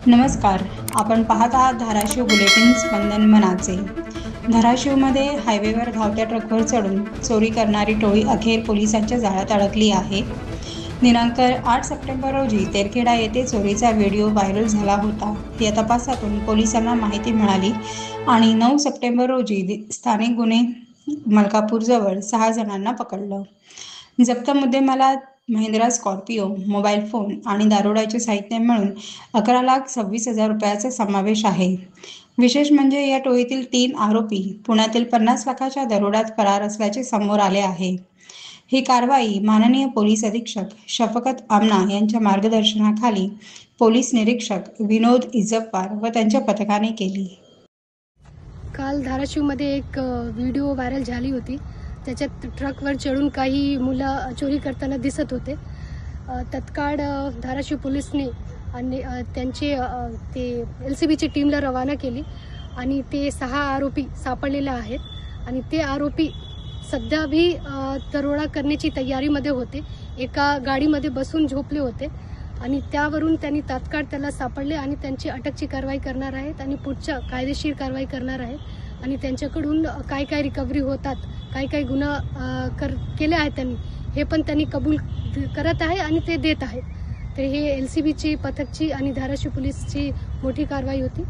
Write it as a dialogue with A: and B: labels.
A: नमस्कार. आपण पाहत आहात धाराशिव बुलेटिन स्पंदन मनाचे. धाराशिवमध्ये हायवेवर धावत्या ट्रकवर चढून चोरी करणारी टोळी अखेर पोलिसांच्या जाळ्यात अडकली आहे. दिनांक 8 सप्टेंबर रोजी तेरखेडा येथे चोरीचा व्हिडिओ व्हायरल झाला होता. या तपासातून पोलिसांना माहिती मिळाली आणि 9 सप्टेंबर रोजी स्थानिक गुन्हे मलकापूरजवळ 6 जणांना पकडलं. जप्त मुद्देमालात महिंद्रा स्कॉर्पिओ, मोबाईल फोन आणि दारुड्याचे साहित्य मिळून 11,26,000 रुपयाचा समावेश आहे. विशेष म्हणजे या टोळीतील 3 आरोपी पुण्यातील 50 लाखाच्या दरोड्यात फरार असल्याचे समोर आले आहे. ही कारवाई माननीय पोलीस अधीक्षक शफकत आमना यांच्या मार्गदर्शनाखाली पोलीस निरीक्षक विनोद इजप्पार व त्यांच्या पथकाने केली.
B: काल धाराशिवमध्ये एक व्हिडिओ व्हायरल झाली होती. त्याच्यात ट्रकवर चढून काही मुलं चोरी करताना दिसत होते. तत्काळ धाराशिव पोलिसने आणि त्यांचे ते LCBची टीमला रवाना केली आणि ते 6 आरोपी सापडलेले आहेत आणि ते आरोपी सध्या भी दरोडा करण्याची तयारीमध्ये होते. एका गाडीमध्ये बसून झोपले होते आणि त्यावरून त्यांनी तात्काळ त्याला सापडले आणि त्यांची अटकची कारवाई करणार आहेत आणि पुढच्या कायदेशीर कारवाई करणार आहेत आणि त्यांच्याकडून काय काय रिकव्हरी होतात, काय काय गुन्हा केले आहेत त्यांनी, हे पण त्यांनी कबूल करत आहे आणि ते देत आहेत. तर हे LCBची पथकची आणि धाराशिव पोलीसची मोठी कारवाई होती.